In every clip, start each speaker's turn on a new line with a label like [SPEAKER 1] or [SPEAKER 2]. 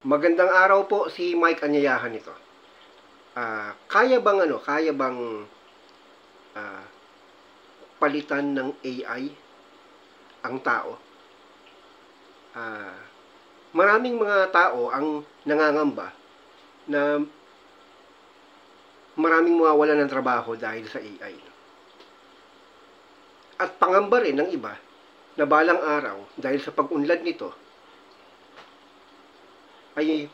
[SPEAKER 1] Magandang araw po, si Mike Anyayahan ito. Kaya bang ah, palitan ng AI ang tao? Ah, Maraming mga tao ang nangangamba na maraming mawawalan ng trabaho dahil sa AI. At pangamba rin ng iba na balang araw dahil sa pag-unlad nito ay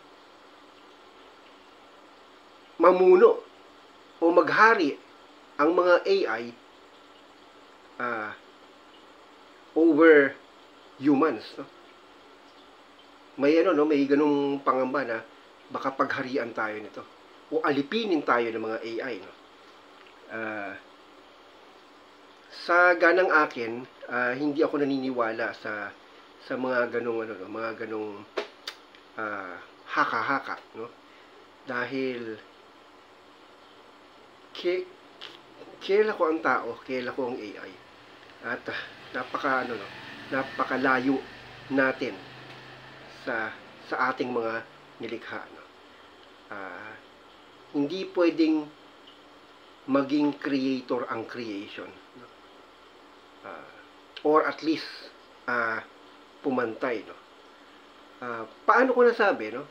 [SPEAKER 1] mamuno o maghari ang mga AI uh, over humans, no? May ganung pangamba na baka pagharian tayo nito o alipinin tayo ng mga AI, no? Sa ganang akin, hindi ako naniniwala sa mga ganung mga ganung haka-haka, no? Dahil kilala ko ang tao, kilala ko ang AI. At napakalayo natin sa ating mga nilikha, no? Hindi pwedeng maging creator ang creation, no? Or at least pumantay, no? Paano ko nasabi, no?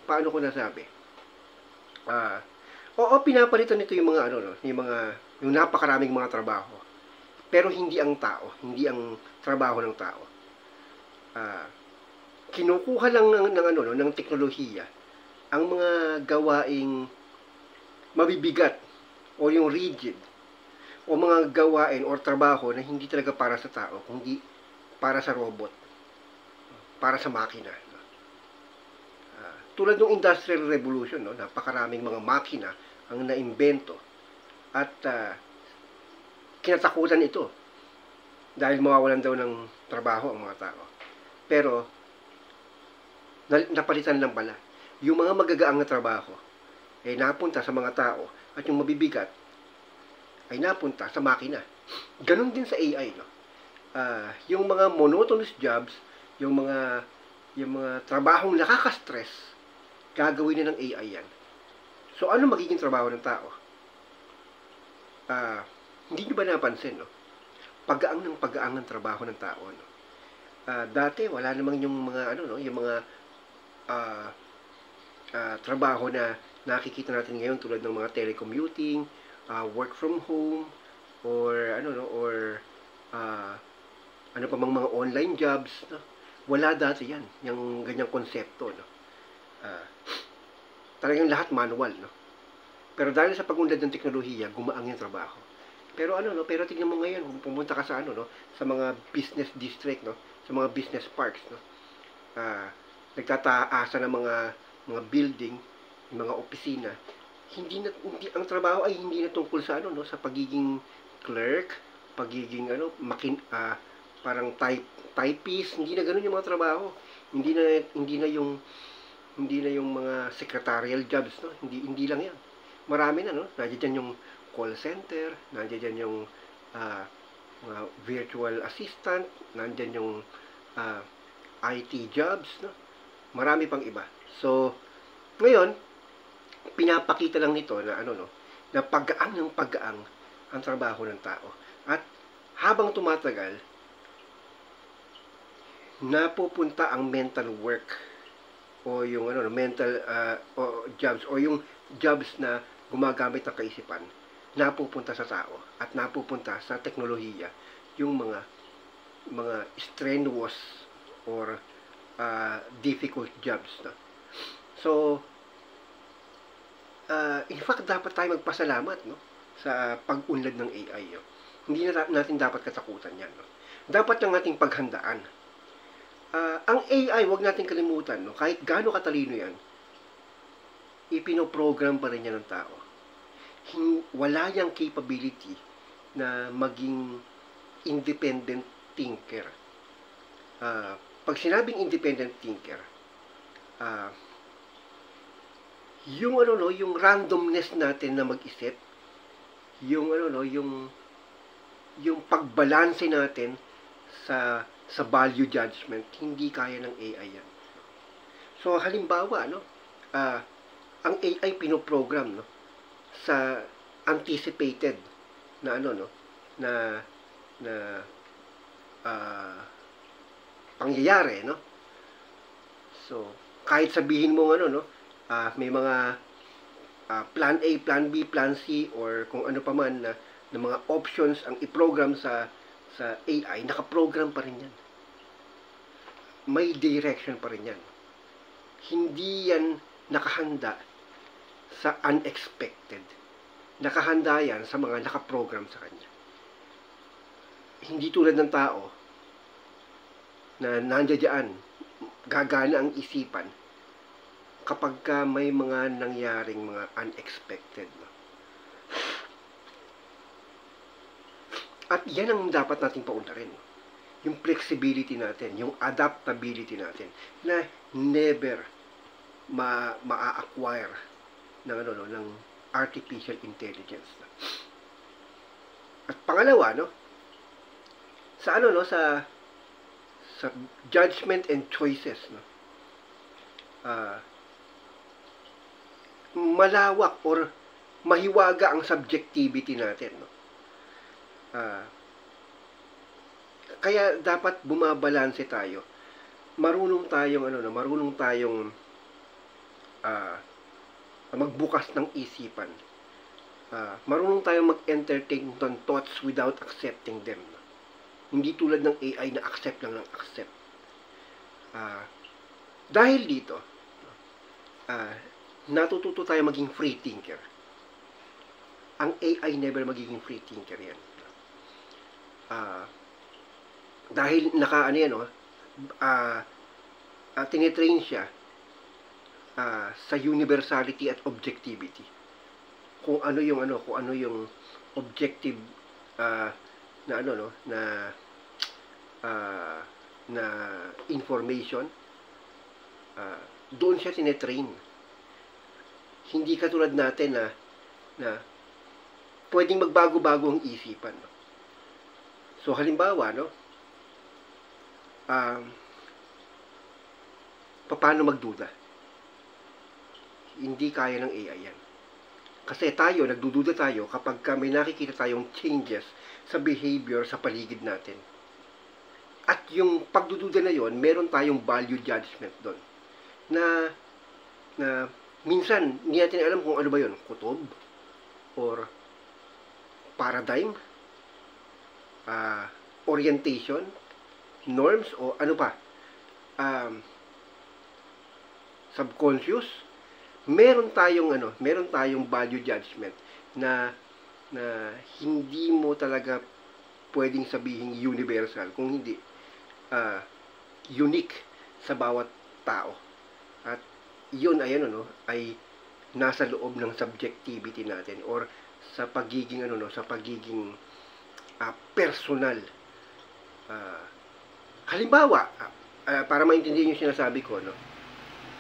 [SPEAKER 1] Oo, pinapalitan nito yung mga yung napakaraming mga trabaho. Pero hindi ang tao, hindi ang trabaho ng tao. Kinukuha lang ng teknolohiya ang mga gawaing mabibigat o yung rigid o mga gawain o trabaho na hindi talaga para sa tao, kundi para sa robot, para sa makina. Tulad ng Industrial Revolution, no, napakaraming mga makina ang naimbento at kinatakutan ito dahil mawawalan daw ng trabaho ang mga tao. Pero napalitan lang pala. Yung mga magagaang na trabaho ay napunta sa mga tao at yung mabibigat ay napunta sa makina. Ganon din sa AI, no? Yung mga monotonous jobs, yung mga trabahong nakaka-stress, gagawin na ng AI yan. So, ano magiging trabaho ng tao? Hindi nyo ba napansin, no? Pagaang ng trabaho ng tao, no? Dati, wala namang yung mga, yung mga trabaho na nakikita natin ngayon tulad ng mga telecommuting, work from home, or ano pa mang mga online jobs, no? Wala dati yan, yung ganyang konsepto, no? Talagang lahat manual, no? Pero dahil sa pagunlad ng teknolohiya, gumaang yung trabaho. Pero pero tingnan mo ngayon kung pumunta ka sa sa mga business district, no? Sa mga business parks, no? Nagtataasa ng mga building, mga opisina. Hindi ang trabaho ay hindi na tungkol sa sa pagiging clerk, pagiging parang typist, hindi na ganoon yung mga trabaho. Hindi na yung mga secretarial jobs, no? Hindi lang 'yan. Marami na, no? Nandiyan yung call center, nandiyan yung mga virtual assistant, nandiyan yung IT jobs, no? Marami pang iba. So, ngayon, pinapakita lang nito na na pagaang ang trabaho ng tao. At habang tumatagal, napupunta ang mental work o yung mental jobs o yung jobs na gumagamit ng kaisipan, napupunta sa tao at napupunta sa teknolohiya, yung mga strenuous or difficult jobs, no? So, in fact, dapat tayo magpasalamat, no, sa pag-unlad ng AI, no? Hindi natin dapat katakutan yan, no? Dapat lang nating paghandaan. Ang AI, wag natin kalimutan, no? Kahit gaano katalino yan, ipinoprogram pa rin yan ng tao. Wala yang capability na maging independent thinker. Pag sinabing independent thinker, yung yung randomness natin na mag-isip, yung yung pagbalanse natin sa value judgment, hindi kaya ng AI yan. So halimbawa, ah, ang AI pinoprogram, no, sa anticipated na ano, no, na na ah, pangyayari, no. So kahit sabihin mo ano, no, may mga plan A, plan B, plan C, or kung ano pa man na mga options ang i-program sa AI, nakaprogram pa rin yan. May direction pa rin yan. Hindi yan nakahanda sa unexpected. Nakahanda yan sa mga nakaprogram sa kanya. Hindi tulad ng tao na nandiyan, gagana ang isipan kapag may mga nangyaring mga unexpected. No? At yan ang dapat nating paunlarin. No? Yung flexibility natin, yung adaptability natin, na never ma-acquire ng ano, no, ng artificial intelligence. No? At pangalawa, no, sa ano, no, sa judgment and choices, no, malawak or mahiwaga ang subjectivity natin, no. Kaya dapat bumabalanse tayo. Marunong tayong magbukas ng isipan. Marunong tayong mag-entertain ng thoughts without accepting them. No? Hindi tulad ng AI na accept lang ng accept. Dahil dito, natututo tayo maging free thinker. Ang AI never magiging free thinker yan. Dahil tinitrain siya sa universality at objectivity. Kung ano yung objective na information, doon siya tinitrain. Hindi katulad natin na pwedeng magbago-bago ang isipan. No? So halimbawa, no, paano magduda? Hindi kaya ng AI yan. Kasi nagdududa tayo kapag may nakikita tayong changes sa behavior sa paligid natin. At yung pagdududa na yon, meron tayong value judgment doon. Na minsan, hindi natin alam kung ano ba yun, kutob, or paradigm, orientation, norms, o ano pa, subconscious. Meron tayong value judgment na hindi mo talaga pwedeng sabihin universal, kung hindi unique sa bawat tao. At yun ay nasa loob ng subjectivity natin, or sa pagiging personal. Halimbawa, para maintindihan yung sinasabi ko, no,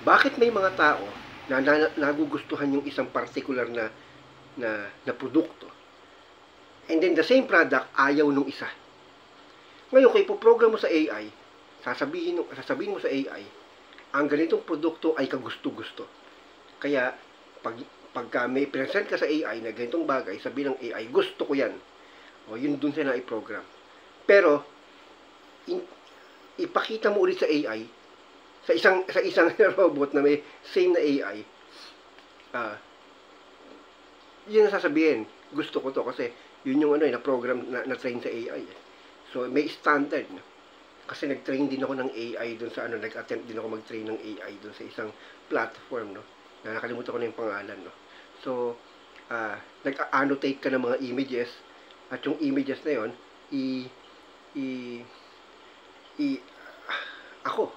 [SPEAKER 1] bakit may mga tao na nagugustuhan yung isang particular na produkto, and then the same product ayaw nung isa. Ngayon, kung ipoprogram mo sa AI, sasabihin mo sa AI, ang ganitong produkto ay kagusto-gusto. Kaya pagka may present ka sa AI na ganitong bagay, sabihin ng AI, gusto ko yan. O yun dun siya na i-program. Pero ipakita mo ulit sa AI, sa isang robot na may same na AI, yun ang sasabihin, gusto ko to kasi yun yung na-program na train sa AI. So may standard, no? Kasi nag-train din ako ng AI dun sa nag-attempt din ako mag-train ng AI dun sa isang platform, no? Na nakalimutan ko na yung pangalan, no? So nag-annotate ka ng mga images, at yung images na yon ako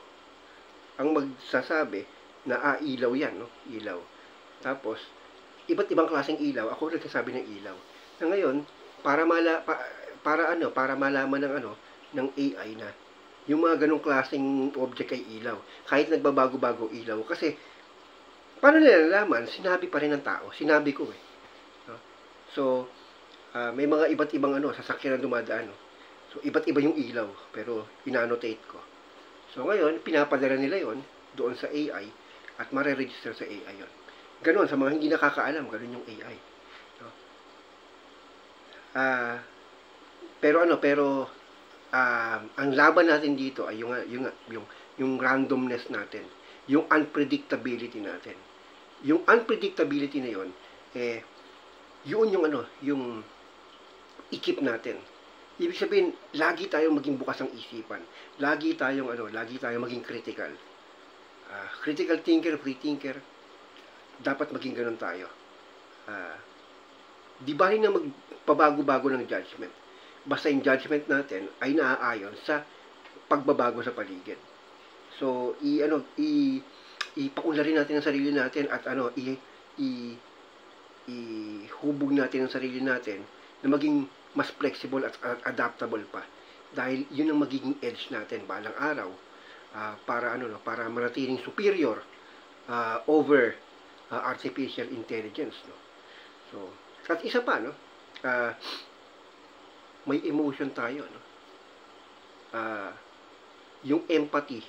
[SPEAKER 1] ang magsasabi na ilaw yan, no? Ilaw. Tapos iba't ibang klaseng ilaw, ako nagsasabi ng ilaw. Na ngayon, para malaman ng AI na yung mga ganong klaseng object ay ilaw, kahit nagbabago-bago ilaw, kasi paano nila nalaman? Sinabi pa rin ng tao, sinabi ko no? So may mga iba't ibang sasakyan na dumadaan, no? So iba't iba yung ilaw, pero ina-annotate ko. So ngayon, pinapadala nila yon doon sa AI, at mare-register sa AI yon. Ganon, sa mga hindi nakakaalam, ganon yung AI. No? Pero ang laban natin dito ay yung randomness natin, yung unpredictability natin. Yung unpredictability na yon, yun yung ikip natin. Ibig sabihin, lagi tayong maging bukas ang isipan. Lagi tayong maging critical. Critical thinker, free thinker, dapat maging ganun tayo. Di bali na magpabago-bago ng judgment. Basta yung judgment natin ay naaayon sa pagbabago sa paligid. So, ipaunlarin natin ang sarili natin at ihubog natin ang sarili natin na maging mas flexible at adaptable pa. Dahil yun ang magiging edge natin balang araw para manatiling superior over artificial intelligence, no. So, at isa pa, no, may emotion tayo, no. Yung empathy,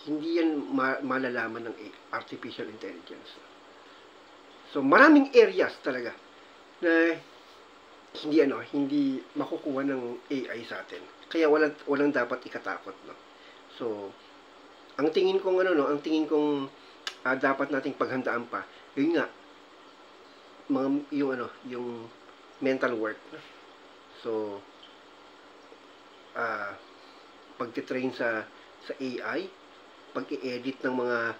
[SPEAKER 1] hindi yan malalaman ng artificial intelligence. So, maraming areas talaga na hindi makukuha ng AI sa atin. Kaya walang dapat ikatakot, no. So, ang tingin kong dapat nating paghandaan pa, yun nga, yung mental work, no? So, pagtitrain sa AI, pag-i-edit ng mga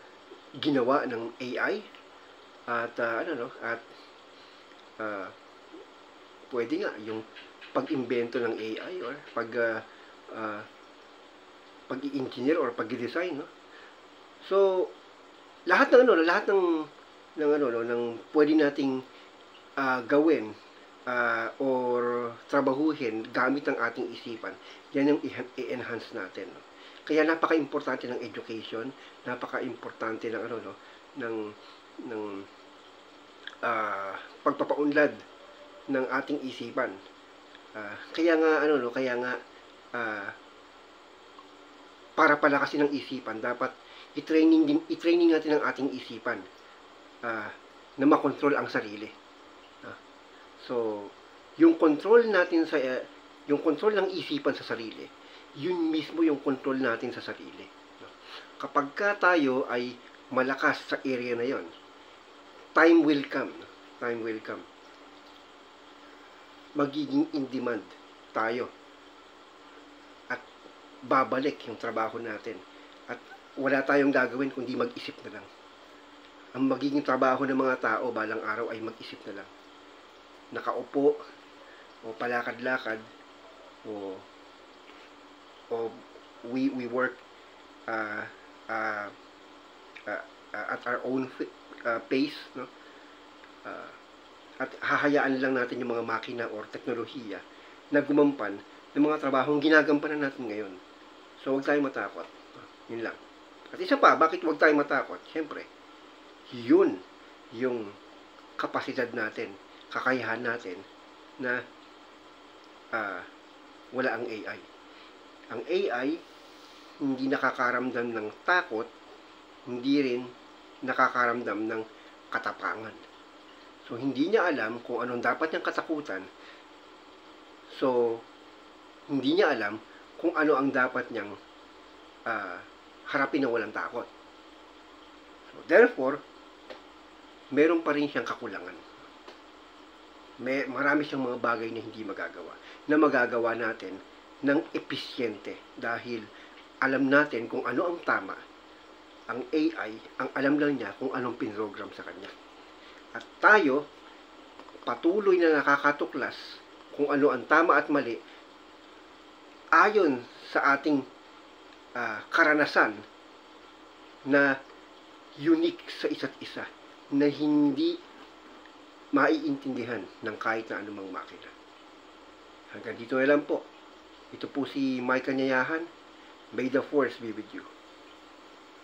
[SPEAKER 1] ginawa ng AI, at pwede nga yung pag-imbento ng AI or pag-i-engineer or pag-i-design, no. So lahat ng pwede nating gawin or trabahuhin gamit ang ating isipan, yan yung i-enhance natin, no? Kaya napaka-importante ng education, napaka-importante ng pagpapaunlad ng ating isipan. Kaya nga para palakasin ng isipan, dapat i-training natin ang ating isipan na makontrol ang sarili. So, yung control ng isipan sa sarili, yun mismo yung control natin sa sarili. Kapag tayo ay malakas sa area na yon, time will come. Magiging in demand tayo at babalik yung trabaho natin at wala tayong gagawin kundi mag-isip na lang. Ang magiging trabaho ng mga tao balang araw ay mag-isip na lang. Nakaupo o palakad-lakad o we work at our own pace, no? At hahayaan lang natin yung mga makina or teknolohiya na gumampan ng mga trabahong ginagampanan natin ngayon. So, huwag tayong matakot. Yun lang. At isa pa, bakit huwag tayong matakot? Siyempre, yun yung kapasidad natin, kakayahan natin na wala ang AI. Ang AI, hindi nakakaramdam ng takot, hindi rin nakakaramdam ng katapangan. So, hindi niya alam kung anong dapat niyang katakutan. So, hindi niya alam kung ano ang dapat niyang harapin na walang takot. So, therefore, meron pa rin siyang kakulangan. Marami siyang mga bagay na hindi magagawa. Na magagawa natin ng episyente. Dahil alam natin kung ano ang tama. Ang AI, ang alam lang niya kung anong pinrogram sa kanya. At tayo, patuloy na nakakatuklas kung ano ang tama at mali ayon sa ating karanasan na unique sa isa't isa, na hindi maiintindihan ng kahit na anumang makina. Hanggang dito na lang po. Ito po si Mike Kanyayahan. May the Force be with you.